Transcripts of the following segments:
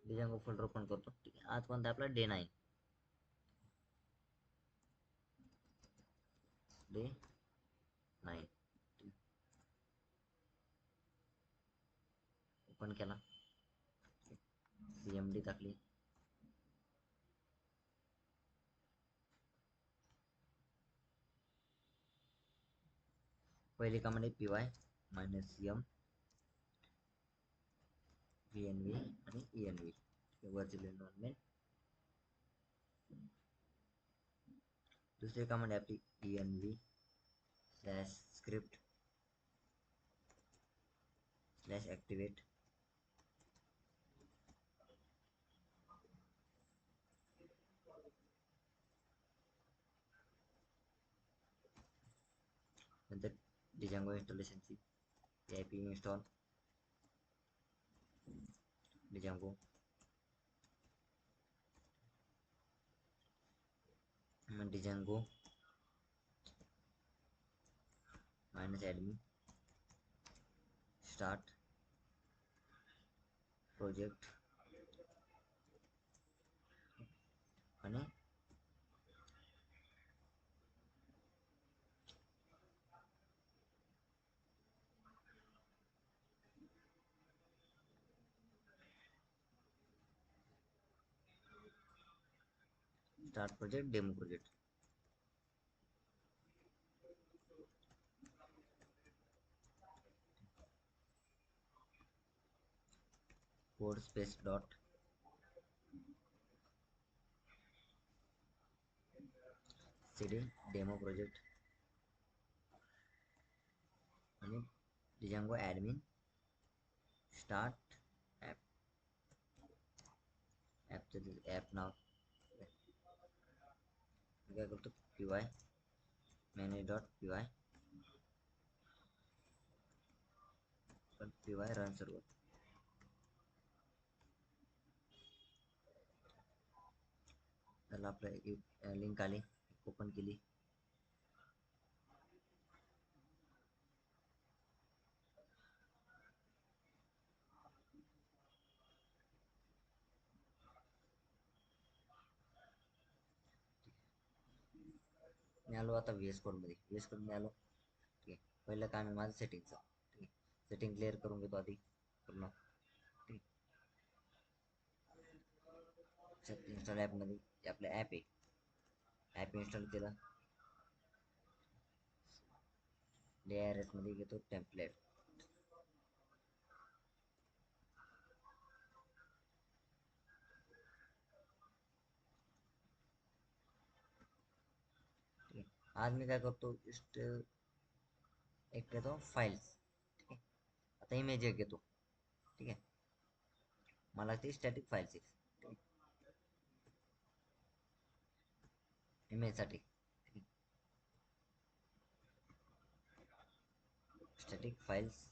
डिजांगो folder open करतो. ठीक आहे, आज कोणता आपला डे 9. डे 9 ओपन केला. CMD टाकली. पहिली कमांड आहे py -m vnv आणि env व्हर्च्युअल एन्व्हायरमेंट. दुसरी कमांड आहे आपली env/script/activate. नंतर डिजांगो इन्स्टॉलेशनची pip इन्स्टॉल डिजांगो. मग डिजांगो -admin स्टार्ट प्रोजेक्ट आणि start project demo project. Code space dot cd demo project आणि Django admin start app. App नाव काय करतो py manage.py पण py रन सर्व्हर. त्याला आपलं लिंक आली, ओपन केली. मी आलो आता VS कोड मध्ये. VS कोड मध्ये आलो. ठीक आहे, पहिलं काम आहे माझं सेटिंगचं. ठीक आहे, सेटिंग क्लिअर करून घेतो आधी पूर्ण. ठीक आहे, इन्स्टॉल ॲपमध्ये आपलं ॲप आहे. ॲप इन्स्टॉल केलं. DIRS मध्ये घेतो टेम्पलेट. आज मी काय करतो, जस्ट एक घेतो फाईल्स. ठीक आहे, आता इमेज एक घेतो. ठीक आहे, मला ती स्टॅटिक फाईल्स आहे इमेजसाठी. Static files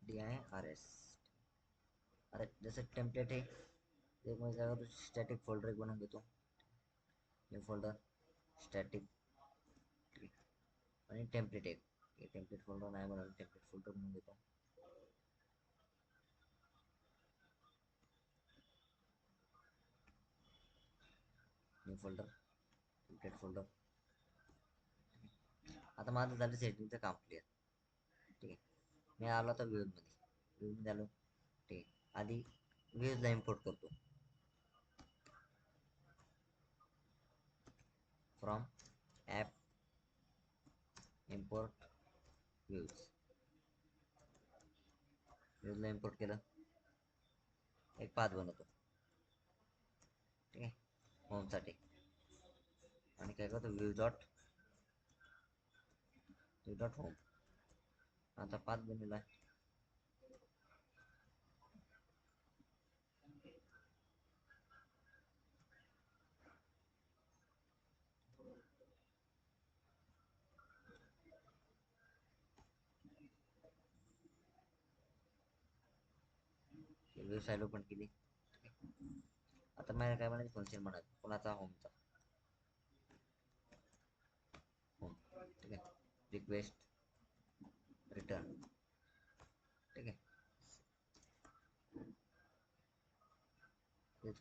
DIRS. आता जसं टेम्पलेट आहे ते मग काय करतो, स्टॅटिक फोल्डर एक बनवून घेतो. न्यू फोल्डर स्टॅटिक आणि टेम्पलेट एक. टेम्पलेट फोल्डर नाही बनवलं, टेम्पलेट फोल्डर बनवून घेतो. New folder template folder. आता माझं झालं सेटिंगचं काम क्लिअर. ठीक आहे, मी आलो आता व्ह्यूजमध्ये आलो. ठीक आहे, आधी व्ह्यूजला इम्पोर्ट करतो. फ्रॉम ॲप इम्पोर्ट व्ह्यूजला इम्पोर्ट केलं. एक पाथ बनवतो. ठीक आहे, होमसाठी. आणि काय करतो, व्ह्यू डॉट होम. आता पाथ बनवला आहे. व्ह्यू फाईल ओपन केली. आता मला काय म्हणायचं, फंक्शन म्हणत कोणाचा, होमचा. होम. ठीक आहे, रिक्वेस्ट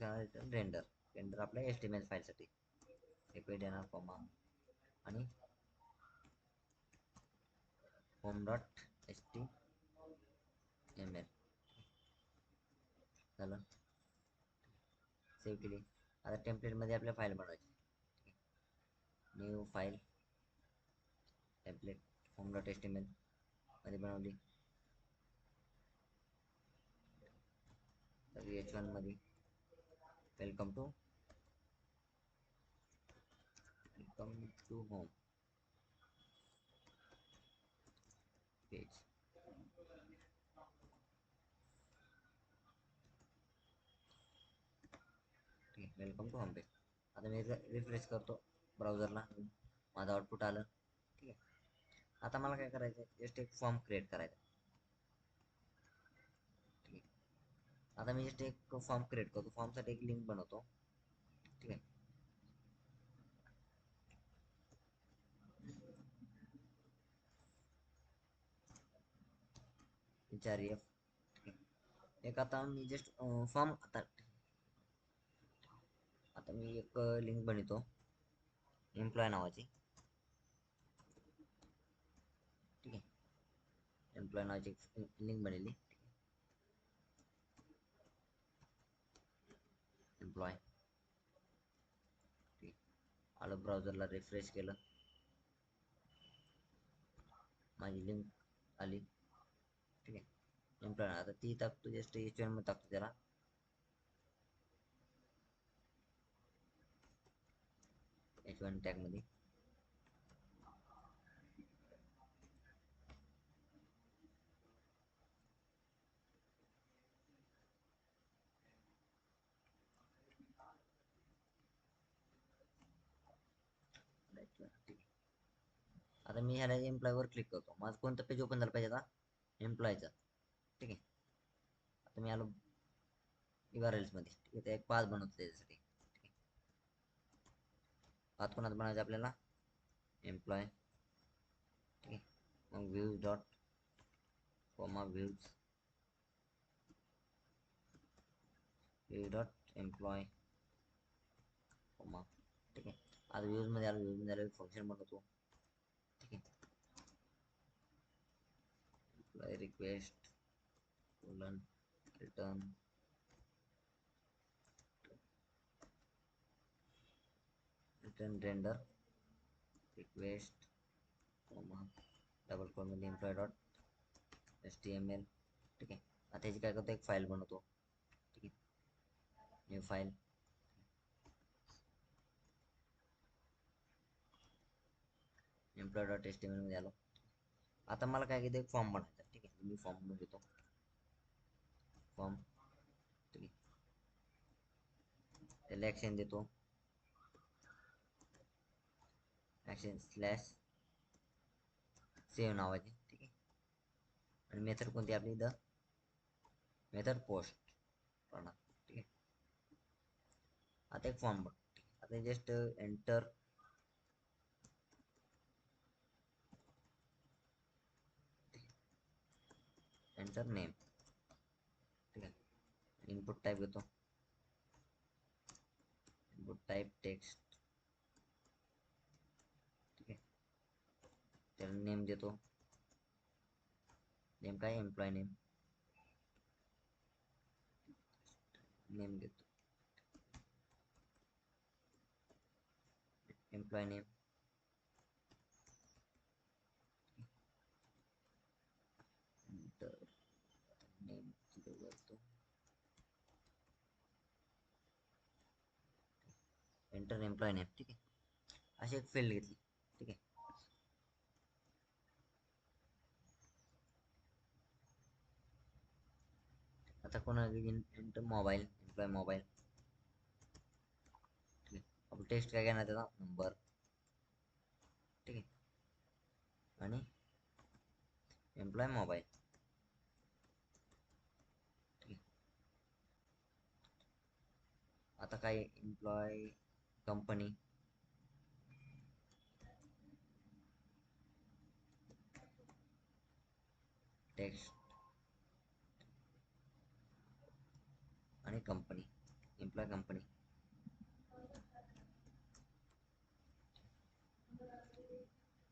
रिटर्न रेंडर. रेंडर आपल्या HTML फाईलसाठी लिक्विड येणार कॉमा आणि होम डॉट HTML झालं, सेव्ह केली. आता टेम्पलेटमध्ये आपल्या फाईल बनवायची. New file template home dot HTML मध्ये बनवली. तर H1 मध्ये वेलकम टू होम पेज. ठीक आहे, वेलकम टू होम पेज. आता मी रिफ्रेश करतो ब्राउझरला, माझं आउटपुट आलं. ठीक आहे, आता मला काय करायचं आहे, जस्ट एक फॉर्म क्रिएट करायचा. ठीक आहे, आता मी जस्ट एक फॉर्म क्रिएट करतो. फॉर्मसाठी एक लिंक बनवतो. ठीक आहे, HREF. ठीक आहे, एक आता मी जस्ट फॉर्म आता मी एक लिंक बनवतो एम्प्लॉय नावाची. ठीक आहे, एम्प्लॉय नावाची लिंक बनवली. एम्प्लॉय. ठीक, आलं ब्राउझरला, रिफ्रेश केलं, माझी लिंक आली. ठीक आहे, एम्प्लॉय आता ती टाकतो, जस्ट H1 मध्ये टाकतो त्याला. H1 टॅग मध्ये आता मी ह्याला एम्प्लॉयवर क्लिक करतो. माझं कोणतं पेज ओपन झालं पाहिजे आता? एम्प्लॉयचं. ठीक आहे, आता मी आलो URLs मध्ये. ठीक आहे, ते एक पाथ बनवतो त्याच्यासाठी. ठीक आहे, पाथ कोणाचा बनायचा आपल्याला? एम्प्लॉय. ठीक आहे, मग views dot comma views dot employ comma. ठीक आहे, आता व्ह्यूज मध्ये आलो. व्ह्यूज मध्ये आलो, फंक्शन बनवतो. ठीक आहे, employ request colon return render request comma double quote मध्ये एम्प्लॉय डॉट HTML. ठीक आहे, आता त्याची काय करतो, एक फाईल बनवतो. ठीक आहे, new file. Employ dot HTML मध्ये आलो. आता मला काय घेतो, एक फॉर्म बनायचा. ठीक आहे, मी फॉर्म बनवून घेतो. फॉर्म. ठीक आहे, त्याला ॲक्शन देतो. ॲक्शन स्लॅश सेव्ह नावाची. ठीक आहे, आणि मेथड कोणती आपली? द मेथड पोस्ट करणार. ठीक आहे, आता एक फॉर्म बघ. आता जस्ट एंटर नेम. ठीक आहे, इनपुट टाईप घेतो. Input type text. ठीक आहे, त्याला नेम देतो. नेम काय? Employ name. नेम देतो एम्प्लॉय नेम. नेम करतो. Enter employ name. ठीक आहे, अशी एक फील्ड घेतली. ठीक आहे, आता कोणा एंटर मोबाईल, एम्प्लॉय मोबाईल. ठीक आहे, आपण टेक्स्ट काय घेणार त्याचा? नंबर. ठीक आहे, आणि एम्प्लॉय मोबाईल. ठीक आहे, आता काय? Employ company. टेक्स्ट आणि कंपनी. एम्प्लॉय कंपनी,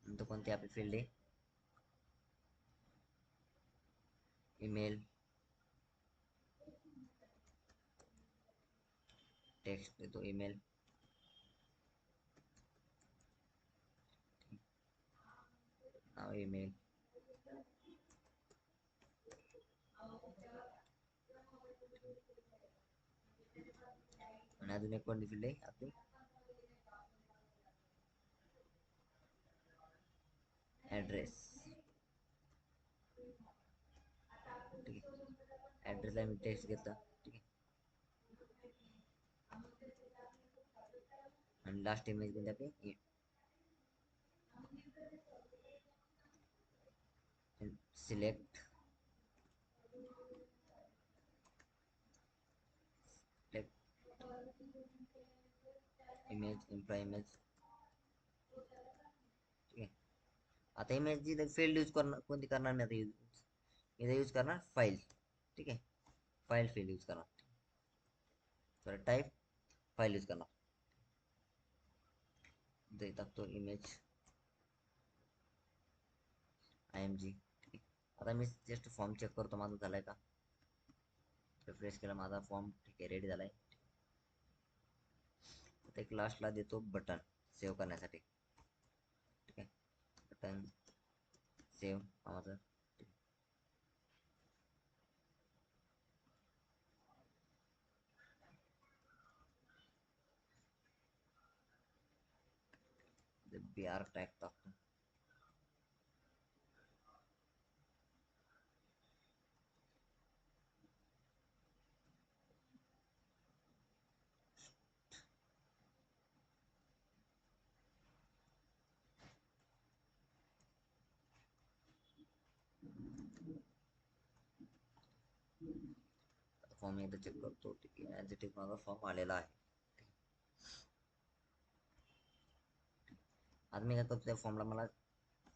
नंतर कोणती आपली फील्ड आहे, ईमेल, टेक्स्ट देतो ईमेल, नाव ईमेल, आणि अजून एक कोणती फील्ड आहे आपली, ॲड्रेस. ठीक आहे, ॲड्रेसला मी टेक्स्ट घेतला. ठीक आहे, आणि लास्ट इमेज कोणती आपली, सिलेक्ट इमेज, एम्प्लॉय इमेज. ठीक आहे, आता इमेज इथं फील्ड यूज करणार कोणती करणार नाही, आता इथं यूज करणार फाईल. ठीक आहे, फाईल फील्ड यूज करणार, सॉरी टाईप फाईल यूज करणार. इथे टाकतो इमेज IMG. आता मी जस्ट फॉर्म चेक करतो माझा झालाय का, रिफ्रेश केला माझा फॉर्म. ठीक आहे, रेडी झालाय. आता एक लास्टला देतो बटन सेव्ह करण्यासाठी. ठीक आहे, बटन सेव्ह माझं. BR टॅग टाकतो. फॉर्म एकदा चेक करतो. ठीक आहे, ॲज इट इज माझा फॉर्म आलेला आहे. आता मी काय करतो, त्या फॉर्मला मला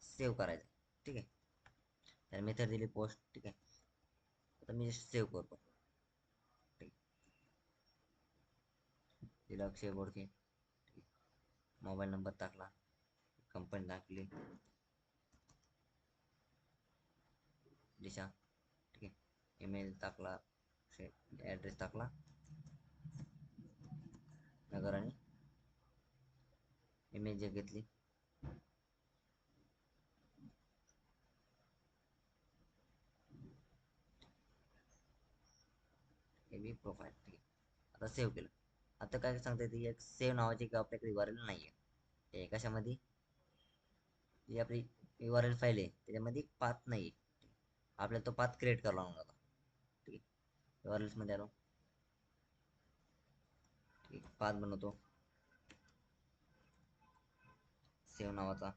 सेव्ह करायचं. ठीक आहे, तर मेथड दिली पोस्ट. ठीक आहे, आता मी जस्ट सेव्ह करतो. ठीक, दिला अक्षय बोडके, मोबाईल नंबर टाकला, कंपनी टाकली दिशा. ठीक आहे, ईमेल टाकला, ॲड्रेस टाकला, नगर, आणि इमेज घेतली. हे प्रोफाईल. ठीक आहे, आता सेव्ह केलं. आता काय सांगता येते, एक सेव्ह नावाची एक आपल्याकडे URL नाही आहे. कशामध्ये, जी आपली URL फाईल आहे त्याच्यामध्ये पाथ नाही आहे. आपल्याला तो पाथ क्रिएट करावा लागणार होता. ठीक आहे, URLs मध्ये आलो. ठीक, पाथ बनवतो सेव्ह नावाचा.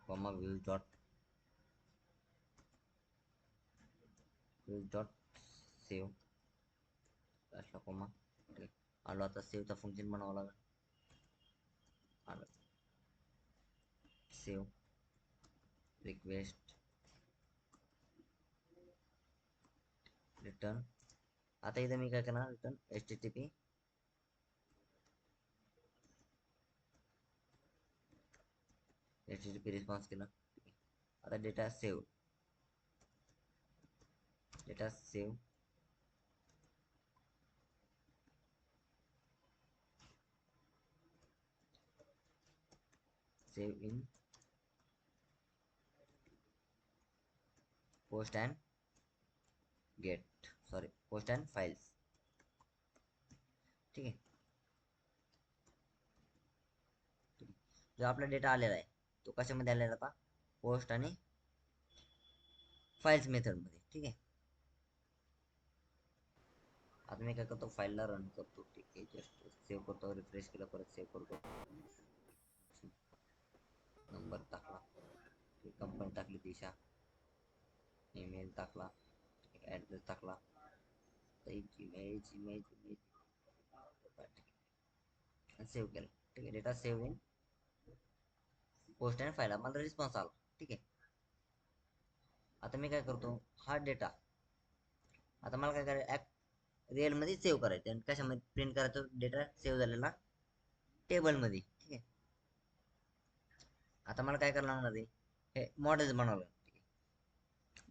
कॉमा व्ह्यूज डॉट सेव्ह लास्टला कॉमा. ठीक आहे, आलो. आता सेव्हचा फंक्शन बनवावं लागेल. आलं, सेव्ह रिक्वेस्ट रिटर्न. आता इथे मी काय करणार, रिटर्न HTTP रिस्पॉन्स केला. आता data save save in post and get, sorry post and files. ठीक आहे, जो आपला डेटा आलेला आहे तो कशामध्ये आलेला होता, पोस्ट आणि फाइल्स मेथड मध्ये. ठीक आहे, आता मी काय करतो, फाईलला रन करतो. ठीक आहे, जस्ट सेव्ह करतो, रिफ्रेश केलं, परत सेव्ह करतो. नंबर टाकला, कंपनी टाकली दिशा, ईमेल टाकला, ॲड्रेस टाकला, इमेज सेव्ह केलं. ठीक आहे, data save in post and file, मला रिस्पॉन्स आला. ठीक आहे, आता मी काय करतो, हा डेटा आता मला काय करायचं, रिअलमध्ये सेव्ह करायचं आणि कशामध्ये प्रिंट करायचं डेटा सेव्ह झालेला टेबलमध्ये. ठीक आहे. आता मला काय करायला लागणार आहे, हे मॉडेल्स बनवलं.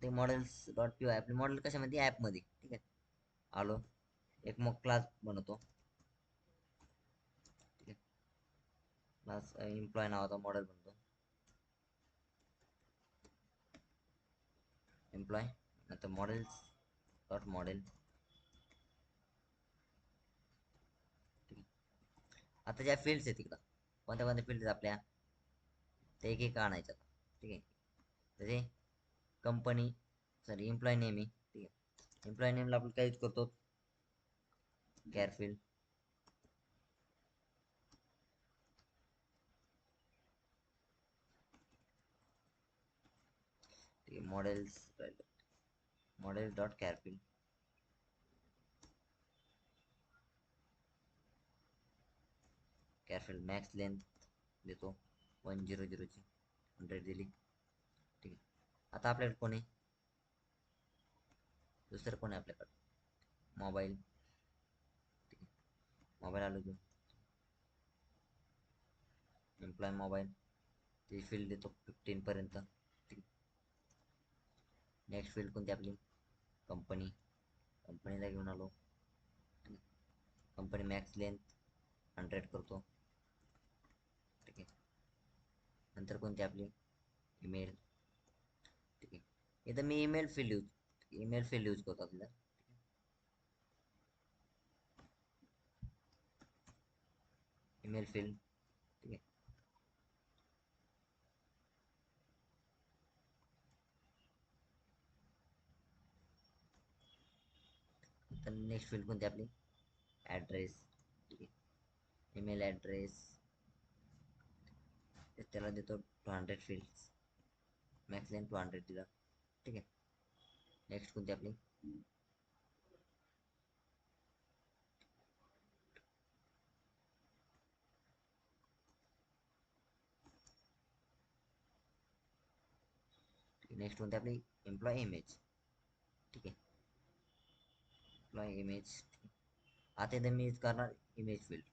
ते मॉडेल्स डॉट पी वाय, आपले मॉडेल कशामध्ये ॲपमध्ये. ठीक आहे. आलो, एक मग क्लास बनवतो. ठीक आहे. क्लास एम्प्लॉय नावाचा मॉडेल बनतो. एम्प्लॉय नंतर मॉडेल्स डॉट मॉडेल. आता ज्या फील्ड्स आहेत तिकडं, कोणत्या कोणत्या फील्ड्स आपल्या, ते एक एक आणायचं. ठीक आहे. जसे कंपनी, सॉरी एम्प्लॉय नेम आहे. ठीक आहे. एम्प्लॉय नेमला आपण काय यूज करतो, कॅर फील्ड. ठीक आहे. Models dot care field. Care field max length देतो 100 ची, 100 दिली. ठीक आहे. आता आपल्याकडे कोण आहे, दुसरं कोण आहे आपल्याकडे, मोबाईल. ठीक आहे. मोबाईल आलो घेऊन, एम्प्लॉय मोबाईल, ती फील्ड देतो 15 पर्यंत. ठीक आहे. नेक्स्ट फील्ड कोणती आपली, कंपनी. कंपनीला घेऊन आलो. कंपनी मॅक्स लेंथ 100 करतो. ठीक आहे. नंतर कोणती आपली, ईमेल. ठीक आहे. इथं मी ईमेल फील्ड यूज करतो आपल्याला. Email field. ठीक आहे. तर नेक्स्ट फील्ड कोणती आपली, ॲड्रेस. ठीक आहे. ईमेल ॲड्रेस त्याला देतो 200 फील्ड्स, मॅक्स लेंथ 200 दिला. ठीक आहे. नेक्स्ट कोणती आपली, नेक्स्ट कोणती आपली, एम्प्लॉय इमेज. ठीक आहे. Employ image. आता इथं मी यूज करणार इमेज फील्ड.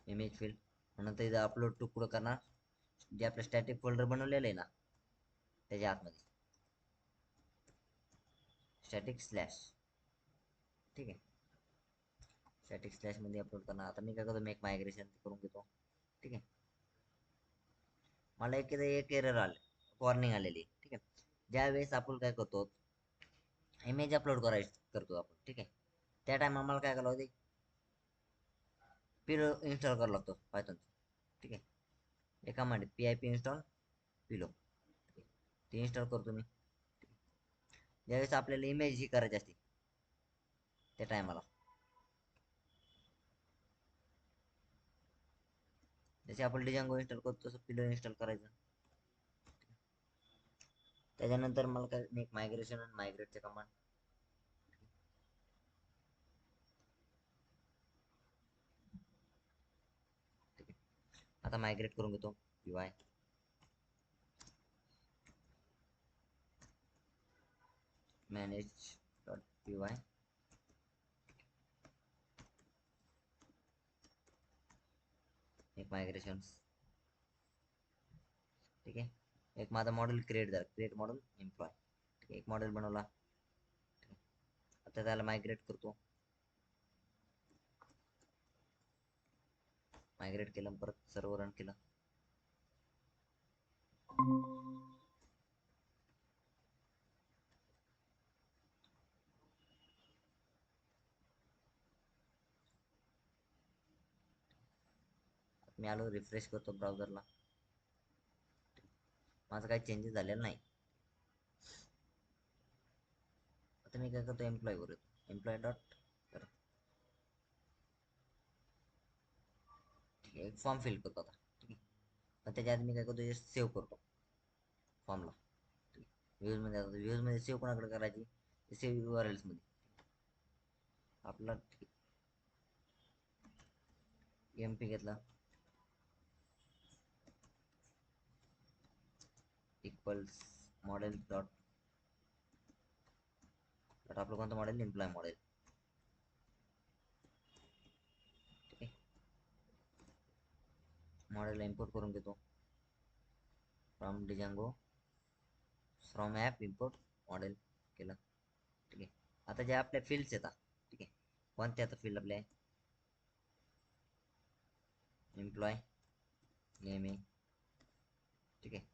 इमेज फील्ड नंतर इथं अपलोड टू कुठं करणार, जे आपलं स्टॅटिक फोल्डर बनवलेलं आहे ना त्याच्या आतमध्ये, स्टॅटिक स्लॅश. ठीक आहे. स्टॅटिक स्लॅश मध्ये अपलोड करणार. आता मी काय करतो, मेक मायग्रेशन करून घेतो. ठीक आहे. मला एक एरर आले, वॉर्निंग आलेली. ठीक आहे. ज्या वेळेस आपण काय करतो, इमेज अपलोड करतो आपण. ठीक आहे. त्या टाइम आम्हाला काय करावं लागते, पिलो इन्स्टॉल करावं लागतो पायथॉन. ठीक आहे. एका मध्ये PIP इन्स्टॉल पिलो. ते इन्स्टॉल करतो मी. ज्यावेळेस आपल्याला इमेज ही करायची असते त्या टायमाला, जसे आपण डिजांगो इन्स्टॉल करतो तसं पिलो इन्स्टॉल करायचं. त्याच्यानंतर मला काय, मेक मायग्रेशन आणि मायग्रेटचे कमांड. ठीक आहे. आता मायग्रेट करून घेतो UI. Manage dot PY. एक मायग्रेशन. ठीक आहे. एक माझा मॉडेल क्रिएट झाला, क्रिएट मॉडेल एम्प्लॉय. ठीक आहे. एक मॉडेल बनवला. आता त्याला मायग्रेट करतो. मायग्रेट केलं, परत सर्व रन केलं. मी आलो, रिफ्रेश करतो ब्राउझरला. माझं काही चेंजेस झालेलं नाही. आता मी काय करतो, एम्प्लॉय वर येतो, एम्प्लॉय डॉट. एक फॉर्म फिल करतो आता. ठीक आहे. पण त्याच्या आधी मी काय करतो, सेव्ह करतो फॉर्मला. व्ह्यूज मध्ये जातो, व्ह्यूज मध्ये सेव्ह कोणाकडे करायची, सेव्ह URLs मध्ये आपला. MP घेतला. इक्वल्स मॉडेल डॉट डॉट आपलं कोणतं मॉडेल एम्प्लॉय मॉडेल. ठीक आहे, मॉडेल इम्पोर्ट करून घेतो from Django from app import model केलं. ठीक आहे, आता जे आपल्या फील्ड्स येतात. ठीक आहे, कोणते आता फील्ड आपले एम्प्लॉय नेम आहे. ठीक आहे,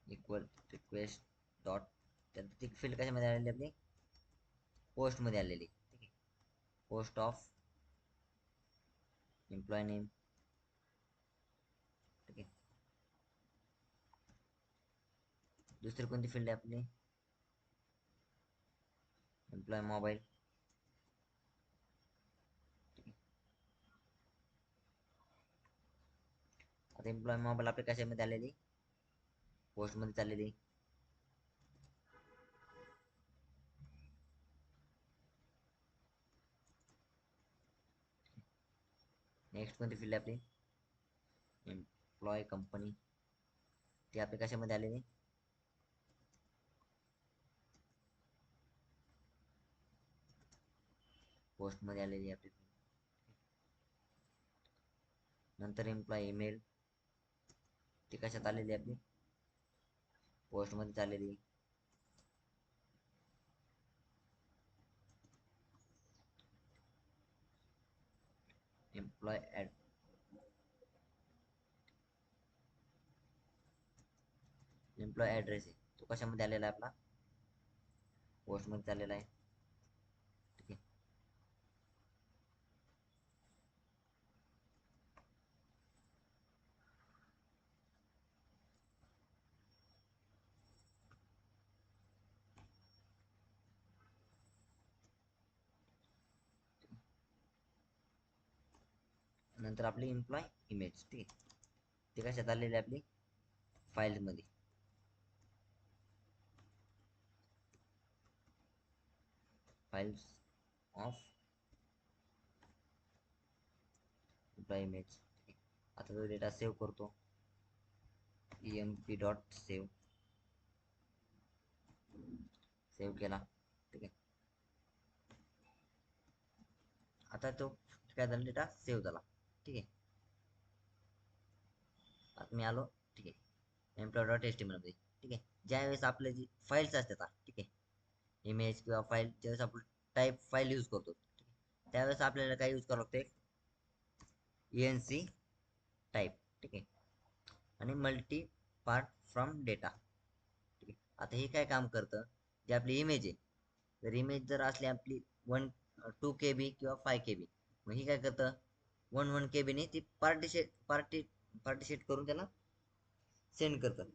इक्वल रिक्वेस्ट डॉट त्यानंतर ती फील्ड कशामध्ये आलेली आपली पोस्टमध्ये आलेली. ठीक आहे, पोस्ट ऑफ एम्प्लॉय नेम. ठीक आहे, दुसरी कोणती फील्ड आहे आपली एम्प्लॉय मोबाईल. आता एम्प्लॉय मोबाईल आपल्या कशामध्ये आलेली पोस्टमध्ये चाललेली. नेक्स्ट कोणती फील्ड आहे आपली एम्प्लॉय कंपनी. ती आपल्या कशामध्ये आलेली पोस्टमध्ये आलेली आपली. नंतर एम्प्लॉय ईमेल ती कशात आलेली आपली पोस्टमध्ये चाललेली. एम्प्लॉय ॲड एम्प्लॉय ॲड्रेस आहे तो कशामध्ये आलेला आहे आपला पोस्टमध्ये चाललेला आहे. ठीक आहे, नंतर आपली एम्प्लॉय इमेज. ठीक आहे, ती कशात आलेली आहे आपली फाईलमध्ये. Files of employ image. आता तो डेटा सेव्ह करतो emp डॉट सेव्ह. सेव्ह केला. ठीक आहे, आता तो काय झाला डेटा सेव्ह झाला. ठीक आहे, आता मी आलो. ठीक आहे, एम्प्लॉय डॉट html मध्ये. ठीक आहे, ज्यावेळेस आपले जी फाईल्स असतात. ठीक आहे, इमेज किंवा फाईल ज्यावेळेस आपण टाईप फाईल यूज करतो त्यावेळेस आपल्याला काय यूज करावं लागते enc टाईप. ठीक आहे, आणि मल्टी पार्ट फ्रॉम डेटा. ठीक आहे, आता हे काय काम करतं जे आपली इमेज आहे जर इमेज जर असली आपली 2 KB किंवा 5 KB मग ही काय करतं 1 KB ने ती पार्टिशेट करून त्याला सेंड करतं.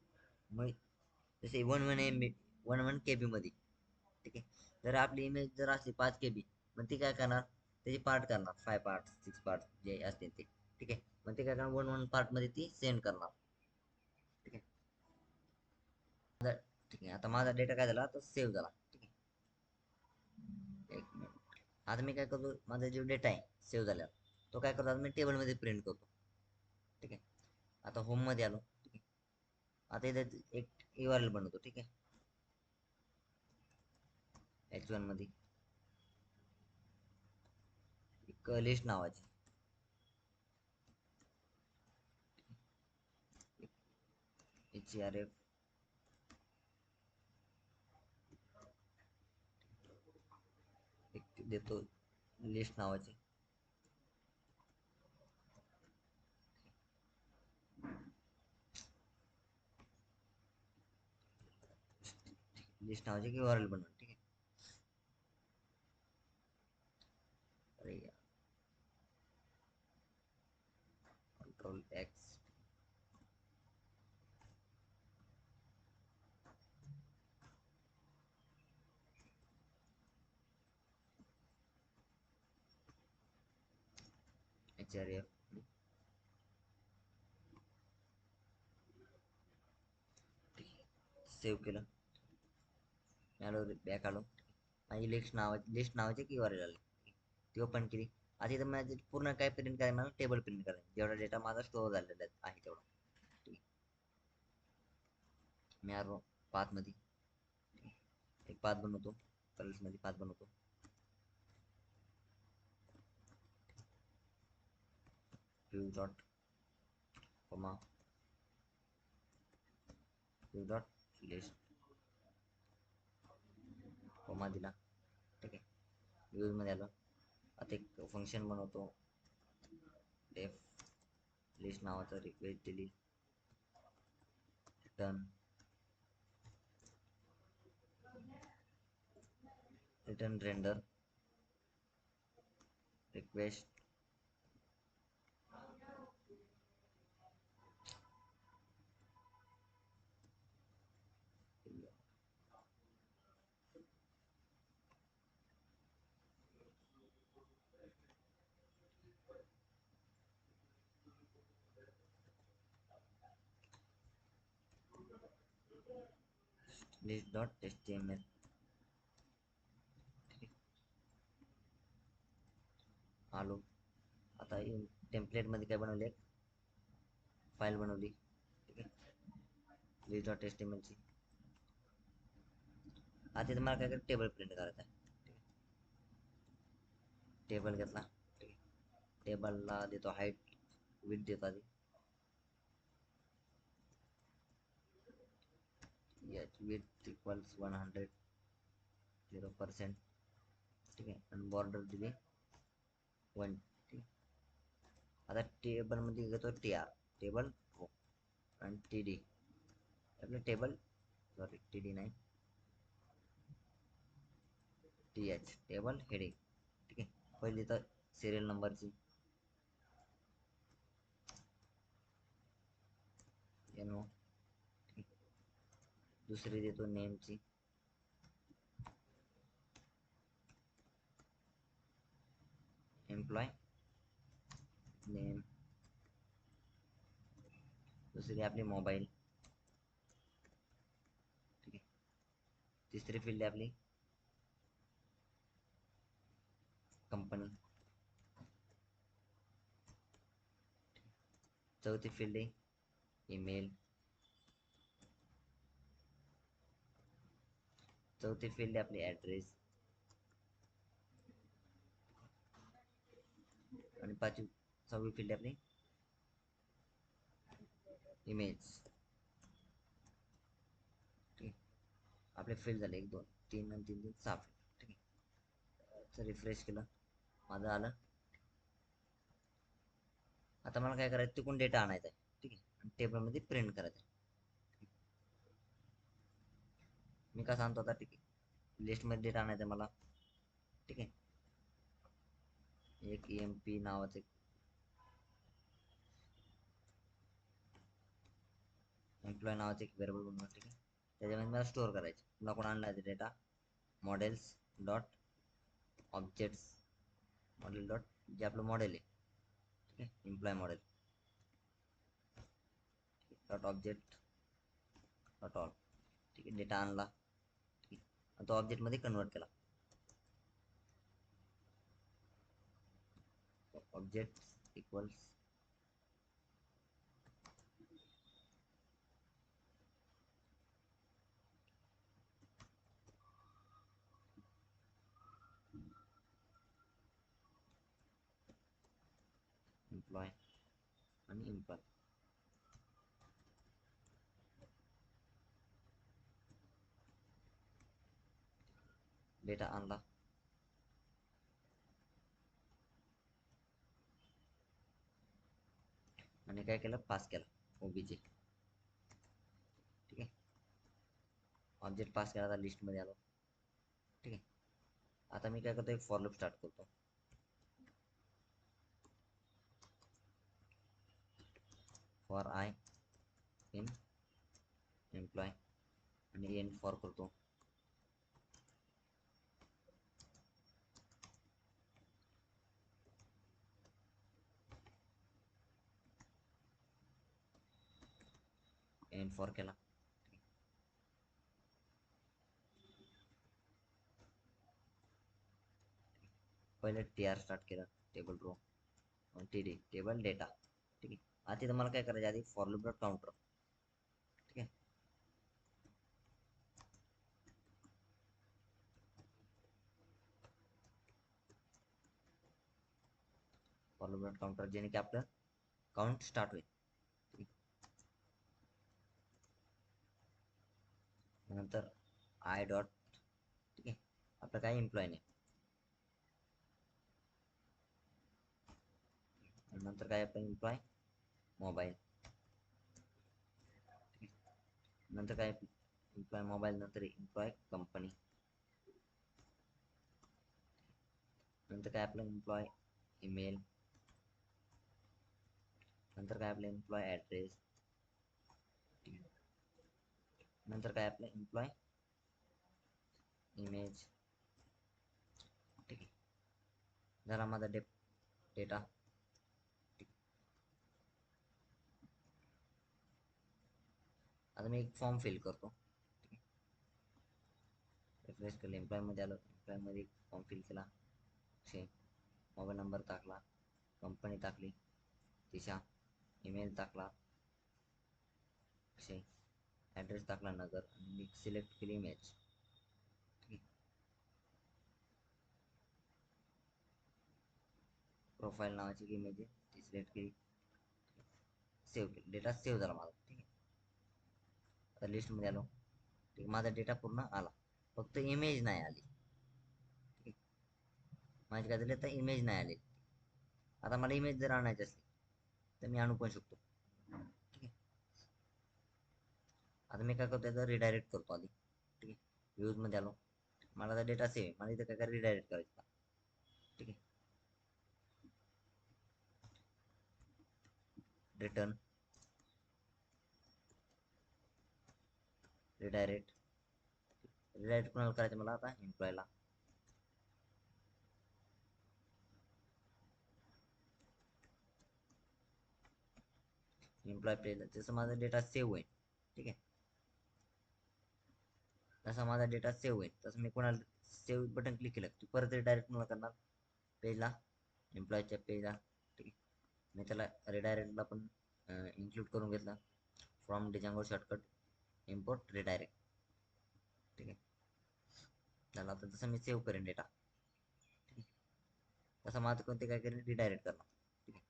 मग जसे 1 KB मध्ये. ठीक आहे, जर आपली इमेज जर असली 5 KB मग ती काय करणार त्याची पार्ट करणार 5 पार्ट 6 पार्ट जे असतील ते. ठीक आहे, मग ते काय करणार 1 पार्ट मध्ये ती सेंड करणार. ठीक आहे, ठीक आहे, आता माझा डेटा काय झाला तर सेव्ह झाला. ठीक आहे, एक मिनिट. आता मी काय करतो माझा जो डेटा आहे सेव्ह झाला तो काय करतो मी टेबलमध्ये प्रिंट करतो. ठीक आहे, आता होम मध्ये आलो. ठीक आहे, आता इथे एक URL बनवतो. ठीक आहे, H1 मध्ये एक लिस्ट नावाची href एक देतो लिस्ट नावाची. लिस्ट नावाची URL बनवून. ठीक आहे, अरे यार Ctrl+X href. सेव्ह केलं. आलो बॅक आलो. माझी लिस्ट नावाची की URL आली ती ओपन केली. आता इथं माझे पूर्ण काय प्रिंट करायला मला टेबल प्रिंट करायचं जेवढा डेटा माझा स्टोअर झालेला आहे तेवढा. ठीक आहे, मी आलो पाथ मध्ये, एक पाथ बनवतो, पल्स मध्ये पाथ बनवतो, view dot comma view dot list comma दिला, ठीक आहे. व्ह्यूज मध्ये आलो. आता एक फंक्शन बनवतो, डेफ लिस्ट नावाचं, रिक्वेस्ट दिली, return render request list dot HTML. आलो. आता टेम्पलेट मध्ये काय बनवले, फाईल बनवली, ठीक आहे, लिस्ट डॉट HTML ची. आता इथे मला काय करायचं, टेबल प्रिंट करायचा आहे, टेबल घेतला, ठीक आहे. टेबलला देतो हाईट, विड्थ देतो आधी, विड्थ इक्वल्स 100 0%, ठीक आहे. आणि बॉर्डर दिली 1, ठीक आहे. आता टेबल मध्ये घेतो TR, टेबल रो, आणि TD आपलं टेबल, सॉरी TD नाही, TH टेबल हेडिंग, ठीक आहे. पहिली तर सिरियल नंबरची NO, ठीक आहे. दुसरी देतो नेमची, एम्प्लॉय नेम, दुसरी आपली मोबाईल, ठीक आहे. तिसरी फील्ड आपली कंपनी, चौथी फील्ड आहे ईमेल, चौथी फील्ड आपली ॲड्रेस, आणि पाचवी 6वी फील्ड आपली इमेज, ठीक आहे. आपले फील्ड झाले 1 2 3 आणि 3 3 6 फील्ड, ठीक आहे. तर रिफ्रेश केलं, माझं आलं. आता मला काय करायचं, तिकडून डेटा आणायचा आहे, ठीक आहे, आणि टेबलमध्ये प्रिंट करायचं आहे. मी कसं आणतो आता, ठीक आहे, लिस्टमध्ये डेटा आणायचा मला, ठीक आहे. एक EMP नावाचं एम्प्लॉय नावाचे एक व्हेरिएबल बनवणार, ठीक आहे. त्याच्यामध्ये मला स्टोअर करायचे, मला कोण आणला data, models dot objects, model dot जे आपलं मॉडेल आहे, ठीक आहे, employ model dot object dot all, ठीक आहे. डेटा आणला, ठीक आहे, तो ऑब्जेक्टमध्ये कन्वर्ट केला, ऑब्जेक्ट इक्वल्स एम्प्लॉय आणि एम्प्लॉय, डेटा आणला, आणि काय केलं, पास केला OBJ, ठीक आहे. ऑब्जेक्ट पास केला, लिस्ट मध्ये आलो, ठीक आहे. आता मी काय करतो, एक फॉर लूप स्टार्ट करतो, फॉर I इन एम्प्लॉय, आणि एंड फॉर करतो, एंड फॉर केला, पहिले TR स्टार्ट केलं, table row, TD table data, ठीक आहे. आता तुम्हाला काय करायचं, आधी फॉर लूप डॉट काउंटर, ठीक आहे. डॉट काउंटर, जेणे की आपलं काउंट स्टार्ट होईल. ठीक. नंतर आय डॉट, ठीक आहे, आपलं काय एम्प्लॉय नेम. नंतर काय आपलं एम्प्लॉय मोबाईल. नंतर काय एम्प्लॉय मोबाईल, नंतर एम्प्लॉय कंपनी. नंतर काय आपलं एम्प्लॉय ईमेल. नंतर काय आपलं एम्प्लॉय ॲड्रेस. नंतर काय आपलं एम्प्लॉय इमेज. ठीक आहे, झाला माझा डेटा. आता मी एक फॉर्म फिल करतो. रिफ्रेश केलं, एम्प्लॉयमध्ये आलो, एम्प्लॉयमध्ये फॉर्म फिल केला, मोबाईल नंबर टाकला, कंपनी टाकली, दिशा, ईमेल टाकला, ॲड्रेस टाकला नगर, आणि सिलेक्ट केली इमेज. प्रोफाईल नावाची इमेज आहे ती सिलेक्ट केली, सेव्ह केली, डेटा सेव्ह झाला माझा. ठीक आहे, आता लिस्टमध्ये आलो. ठीक, माझा डेटा पूर्ण आला, फक्त इमेज नाही आली. ठीक, माझी काय झाली तर इमेज नाही आली. आता मला इमेज जर आणायची असली तर मी आणू पण शकतो. ठीक आहे, आता मी काय करतो, त्याचा रिडायरेक्ट करतो आधी. ठीक आहे, व्ह्यूजमध्ये आलो, मला तर डेटा सेव्ह आहे, मला इथं काय रिडायरेक्ट करायचं. ठीक आहे, रिटर्न, रिडायरेक्ट. रिडायरेक्ट कोणाला करायचं मला आता, एम्प्लॉयला. एम्प्लॉय पेज, जसं माझा डेटा सेव्ह होईल. ठीक आहे, जसा माझा डेटा सेव्ह होईल तसं मी कोणाला सेव्ह बटन क्लिक केलं की परत रिडायरेक्ट मला करणार पेजला, एम्प्लॉयच्या पेजला. ठीक आहे, मी त्याला रिडायरेक्टला पण इन्क्लूड करून घेतला, फ्रॉम डिजांगो शॉर्टकट इम्पोर्ट रिडायरेक्ट. ठीक आहे, झाला. आता जसं मी सेव्ह करेन डेटा, ठीक आहे, तसं माझं कोणते काय करेन, रिडायरेक्ट करणार. ठीक आहे,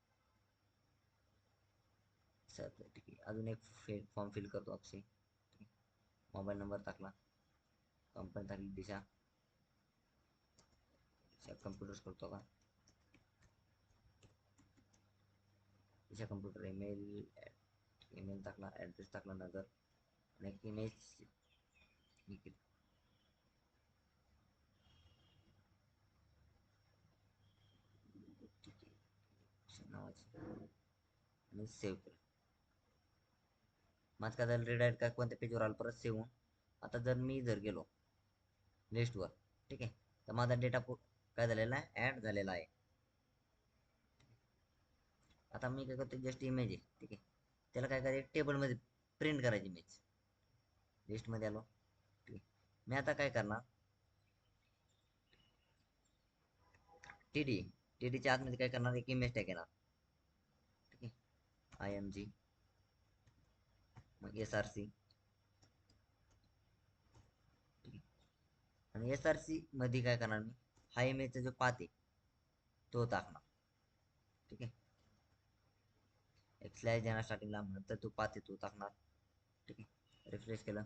सर ठीक आहे, अजून एक फॉर्म फिल करतो अक्षय. मोबाईल नंबर टाकला, कंपनी टाकली दिशा, कम्प्युटर्स करतो का, दिशा कम्प्युटर, ईमेल, ईमेल टाकला, ॲड्रेस टाकला नगर, आणि एक इमेज नावाची आणि सेव्ह केलं. माझं काय झालं, रिडायरेक्ट काय कोणत्या पेजवर आलं, परत सेव्ह होऊन. आता जर मी गेलो लिस्टवर, ठीक आहे, तर माझा डेटा काय झालेला आहे, ॲड झालेला आहे. आता मी काय करतो, जस्ट इमेज आहे. ठीक आहे, त्याला काय करायचं, टेबलमध्ये प्रिंट करायची इमेज. लिस्टमध्ये आलो. ठीक आहे, मी आता काय करणार, टीडीच्या आतमध्ये काय करणार, एक इमेज टॅग येणार. ठीक आहे, IMG, मग SRC. आणि SRC मध्ये काय करणार, मी हा इमेजचा जो पाथ आहे तो टाकणार. ठीक आहे, एक स्लॅश देणार स्टार्टिंगला, नंतर तो पाथ आहे तो टाकणार. ठीक आहे, रिफ्रेश केलं,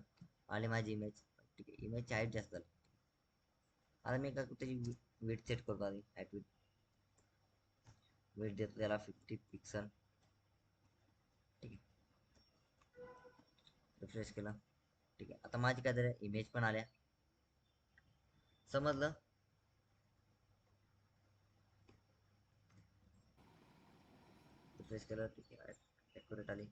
आली माझी इमेज. ठीक आहे, इमेजची हाईट जास्त झाली. आता मी काय करतो, त्याची वेट सेट करतो आधी, हाईट वेट देतो त्याला 50 पिक्सल. ठीक आहे, रिफ्रेश केलं. ठीक आहे, आता माझी काय झालं, इमेज पण आल्या. समजलं. रिफ्रेश केलं. ठीक आहे, ॲक्युरेट आली.